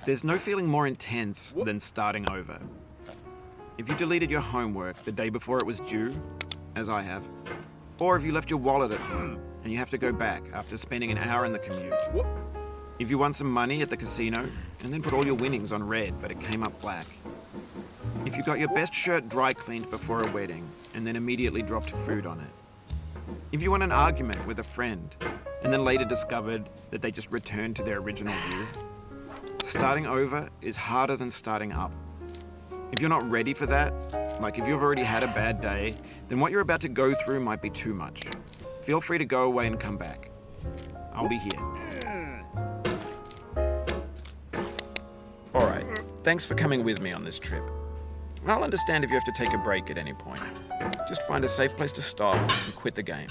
There's no feeling more intense than starting over. If you deleted your homework the day before it was due, as I have, or if you left your wallet at home and you have to go back after spending an hour in the commute. If you won some money at the casino and then put all your winnings on red but it came up black. If you got your best shirt dry cleaned before a wedding and then immediately dropped food on it. If you won an argument with a friend and then later discovered that they just returned to their original view. Starting over is harder than starting up. If you're not ready for that, like if you've already had a bad day, then what you're about to go through might be too much. Feel free to go away and come back. I'll be here. Alright, thanks for coming with me on this trip. I'll understand if you have to take a break at any point. Just find a safe place to stop and quit the game.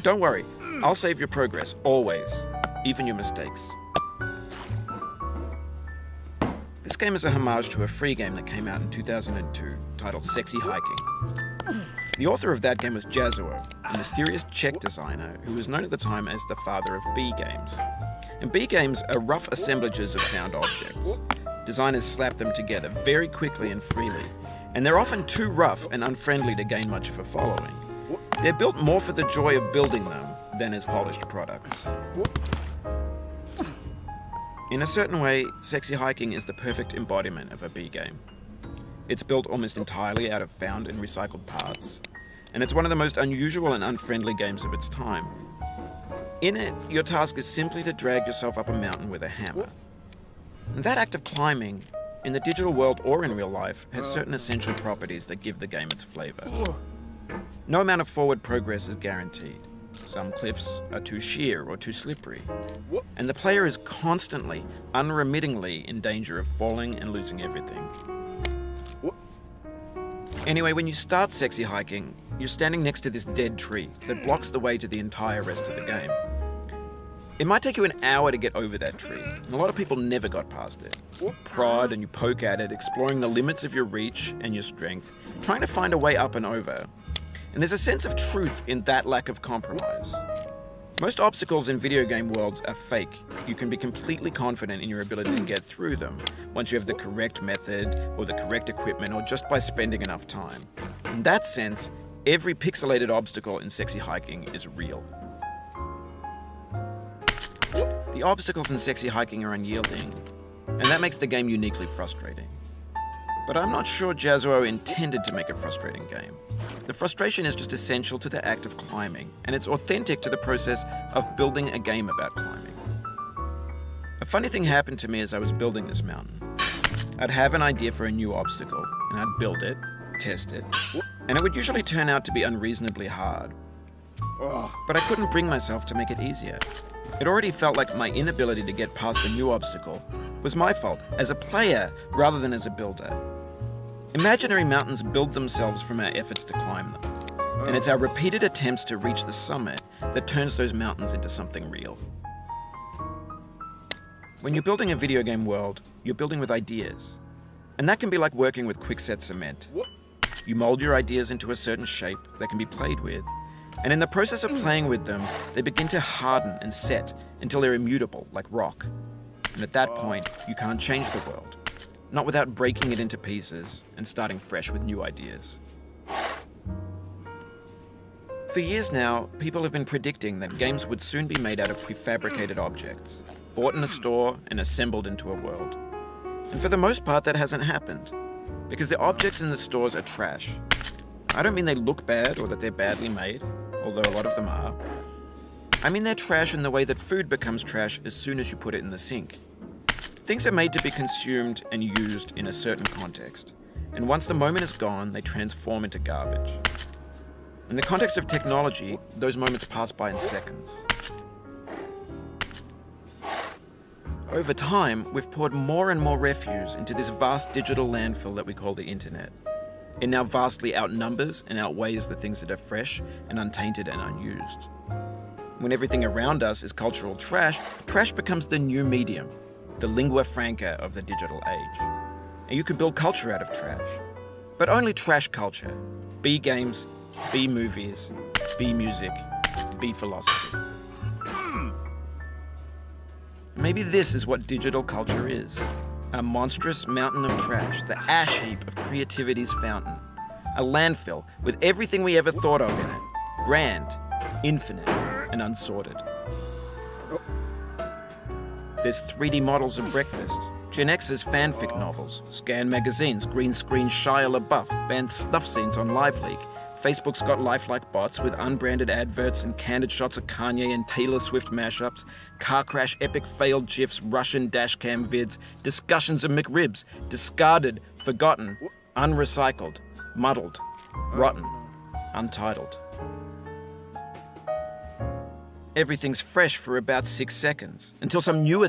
Don't worry, I'll save your progress, always, even your mistakes. This game is a homage to a free game that came out in 2002, titled Sexy Hiking. The author of that game was Jazuo, a mysterious Czech designer who was known at the time as the father of B games. And B games are rough assemblages of found objects. Designers slap them together very quickly and freely, and they're often too rough and unfriendly to gain much of a following. They're built more for the joy of building them than as polished products. In a certain way, Sexy Hiking is the perfect embodiment of a B game. It's built almost entirely out of found and recycled parts, and it's one of the most unusual and unfriendly games of its time. In it, your task is simply to drag yourself up a mountain with a hammer. And that act of climbing, in the digital world or in real life, has certain essential properties that give the game its flavor. No amount of forward progress is guaranteed. Some cliffs are too sheer or too slippery. And the player is constantly, unremittingly in danger of falling and losing everything. Anyway, when you start Sexy Hiking, you're standing next to this dead tree that blocks the way to the entire rest of the game. It might take you an hour to get over that tree, and a lot of people never got past it. You prod and you poke at it, exploring the limits of your reach and your strength, trying to find a way up and over. And there's a sense of truth in that lack of compromise. Most obstacles in video game worlds are fake. You can be completely confident in your ability to get through them once you have the correct method or the correct equipment or just by spending enough time. In that sense, every pixelated obstacle in Sexy Hiking is real. The obstacles in Sexy Hiking are unyielding, and that makes the game uniquely frustrating. But I'm not sure Jazuo intended to make a frustrating game. The frustration is just essential to the act of climbing, and it's authentic to the process of building a game about climbing. A funny thing happened to me as I was building this mountain. I'd have an idea for a new obstacle, and I'd build it, test it, and it would usually turn out to be unreasonably hard. But I couldn't bring myself to make it easier. It already felt like my inability to get past the new obstacle was my fault as a player rather than as a builder. Imaginary mountains build themselves from our efforts to climb them, and it's our repeated attempts to reach the summit that turns those mountains into something real. When you're building a video game world, you're building with ideas, and that can be like working with quickset cement. You mold your ideas into a certain shape that can be played with, and in the process of playing with them, they begin to harden and set until they're immutable, like rock. And at that point, you can't change the world. Not without breaking it into pieces and starting fresh with new ideas. For years now, people have been predicting that games would soon be made out of prefabricated objects, bought in a store and assembled into a world. And for the most part, that hasn't happened, because the objects in the stores are trash. I don't mean they look bad or that they're badly made, although a lot of them are. I mean they're trash in the way that food becomes trash as soon as you put it in the sink. Things are made to be consumed and used in a certain context, and once the moment is gone, they transform into garbage. In the context of technology, those moments pass by in seconds. Over time, we've poured more and more refuse into this vast digital landfill that we call the internet. It now vastly outnumbers and outweighs the things that are fresh and untainted and unused. When everything around us is cultural trash, trash becomes the new medium. the lingua franca of the digital age. And you can build culture out of trash. But only trash culture. B games, B movies, B music, B philosophy. Maybe this is what digital culture is. A monstrous mountain of trash, the ash heap of creativity's fountain. A landfill with everything we ever thought of in it. Grand, infinite, and unsorted. There's 3D models of breakfast, Gen X's fanfic novels, scan magazines, green screen Shia LaBeouf, banned snuff scenes on LiveLeak. Facebook's got lifelike bots with unbranded adverts and candid shots of Kanye and Taylor Swift mashups, car crash epic failed GIFs, Russian dashcam vids, discussions of McRibs, discarded, forgotten, unrecycled, muddled, rotten, untitled. Everything's fresh for about 6 seconds, until some newer